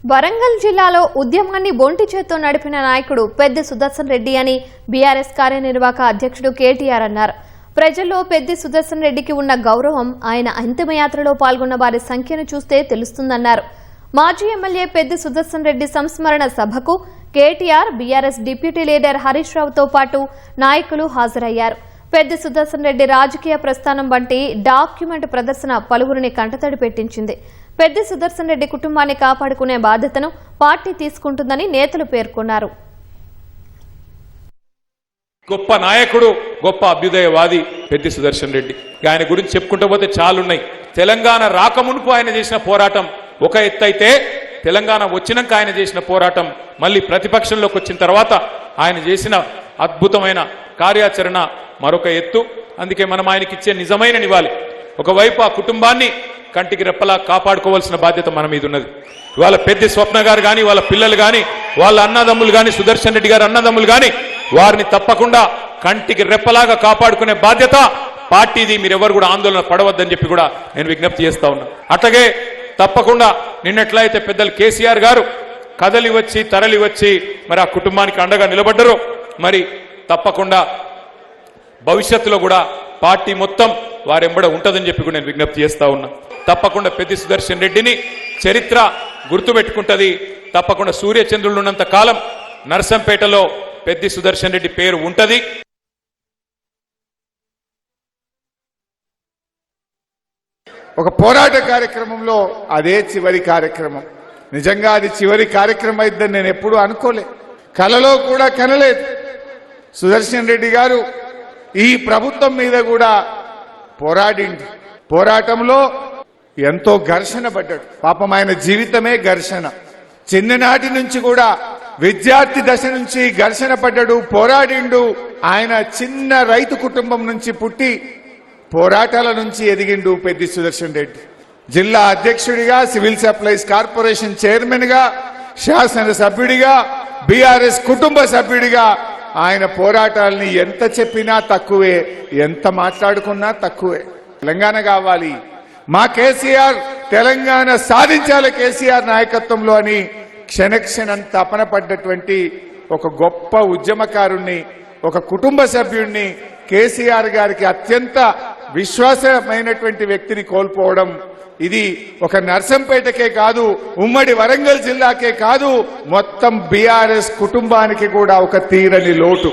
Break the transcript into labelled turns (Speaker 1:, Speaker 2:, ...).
Speaker 1: వరంగల్ జిల్లాలో ఉద్యమాన్ని బొంటి చేత్తో నడిపిన నాయకుడు పెద్ది సుదర్శన్ రెడ్డి అని బీఆర్ఎస్ కార్యనిర్వాహక అధ్యక్షుడు కేటీఆర్ అన్నారు. ప్రజల్లో పెద్ది సుదర్శన్ రెడ్డికి ఉన్న గౌరవం ఆయన అంతిమయాత్రలో పాల్గొన్న వారి సంఖ్యను చూస్తే తెలుస్తుందన్నారు. మాజీ ఎమ్మెల్యే పెద్ది సుదర్శన్ రెడ్డి సంస్మరణ సభకు కేటీఆర్, బీఆర్ఎస్ డిప్యూటీ లీడర్ హరీష్ రావుతో పాటు నాయకులు హాజరయ్యారు. పెద్ది సుదర్శన్ రెడ్డి రాజకీయ ప్రస్థానం వంటి డాక్యుమెంట్ ప్రదర్శన పలువురిని కంటతడి పెట్టించింది. పెద్ది సుదర్శన్ రెడ్డి కుటుంబాన్ని కాపాడుకునే బాధ్యతను పార్టీ తీసుకుంటుందని నేతలు పేర్కొన్నారు.
Speaker 2: గొప్ప నాయకుడు, గొప్ప అభ్యుదయవాది పెద్ది సుదర్శన్ రెడ్డి. ఆయన గురించి చెప్పుకుంటూ పోతే చాలున్నాయి. తెలంగాణ రాకమునుపు ఆయన చేసిన పోరాటం ఒక ఎత్తు అయితే, తెలంగాణ వచ్చినాక ఆయన చేసిన పోరాటం, మళ్ళీ ప్రతిపక్షంలోకి వచ్చిన తర్వాత ఆయన చేసిన అద్భుతమైన కార్యాచరణ మరొక ఎత్తు. అందుకే మనం ఆయనకి ఇచ్చే నిజమైన నివాళి. ఒకవైపు ఆ కుటుంబాన్ని కంటికి రెప్పలా కాపాడుకోవాల్సిన బాధ్యత మన మీద ఉన్నది. వాళ్ళ పెద్ద స్వప్న గారు కానీ, వాళ్ళ పిల్లలు కానీ, వాళ్ళ అన్నదమ్ములు కానీ, సుదర్శన్ రెడ్డి గారు అన్నదమ్ములు కానీ, వారిని తప్పకుండా కంటికి రెప్పలాగా కాపాడుకునే బాధ్యత పార్టీది. మీరెవరు కూడా ఆందోళన పడవద్దని చెప్పి కూడా నేను విజ్ఞప్తి చేస్తా ఉన్నా. అట్లాగే తప్పకుండా నిన్నట్లయితే పెద్దలు కేసీఆర్ గారు కదలి వచ్చి తరలి వచ్చి మరి ఆ కుటుంబానికి అండగా నిలబడ్డరు. మరి తప్పకుండా భవిష్యత్తులో కూడా పార్టీ మొత్తం వారెంబడ ఉంటుందని చెప్పి కూడా నేను విజ్ఞప్తి చేస్తా ఉన్నా. తప్పకుండా పెద్ది సుదర్శన్ రెడ్డిని చరిత్ర గుర్తుపెట్టుకుంటది. తప్పకుండా సూర్యచంద్రులు ఉన్నంత కాలం నర్సంపేటలో పెద్ది సుదర్శన్ రెడ్డి పేరు ఉంటది.
Speaker 3: ఒక పోరాట కార్యక్రమంలో అదే చివరి కార్యక్రమం. నిజంగా అది చివరి కార్యక్రమం అయిద్దని నేను ఎప్పుడూ అనుకోలే, కలలో కూడా కనలేదు. సుదర్శన్ రెడ్డి గారు ఈ ప్రభుత్వం మీద కూడా పోరాడింది. పోరాటంలో ఎంతో ఘర్షణ పడ్డాడు. పాపం ఆయన జీవితమే ఘర్షణ. చిన్ననాటి నుంచి కూడా విద్యార్థి దశ నుంచి ఘర్షణ పడ్డాడు, పోరాడిండు. ఆయన చిన్న రైతు కుటుంబం నుంచి పుట్టి పోరాటాల నుంచి ఎదిగిండు పెద్ది సుదర్శన్ రెడ్డి. జిల్లా అధ్యక్షుడిగా, సివిల్ సప్లైస్ కార్పొరేషన్ చైర్మన్ గా, శాసనసభ్యుడిగా, బీఆర్ఎస్ కుటుంబ సభ్యుడిగా ఆయన పోరాటాలని ఎంత చెప్పినా తక్కువే, ఎంత మాట్లాడుకున్నా తక్కువే. తెలంగాణ కావాలి, మా కేసీఆర్ తెలంగాణ సాధించాలి కేసీఆర్ నాయకత్వంలో అని క్షణక్షణం తపన పడ్డటువంటి ఒక గొప్ప ఉద్యమకారుణ్ణి, ఒక కుటుంబ సభ్యుణ్ణి, కేసీఆర్ గారికి అత్యంత విశ్వాసమైనటువంటి వ్యక్తిని కోల్పోవడం ఇది ఒక నర్సంపేటకే కాదు, ఉమ్మడి వరంగల్ జిల్లాకే కాదు, మొత్తం బీఆర్ఎస్ కుటుంబానికి కూడా ఒక తీరని లోటు.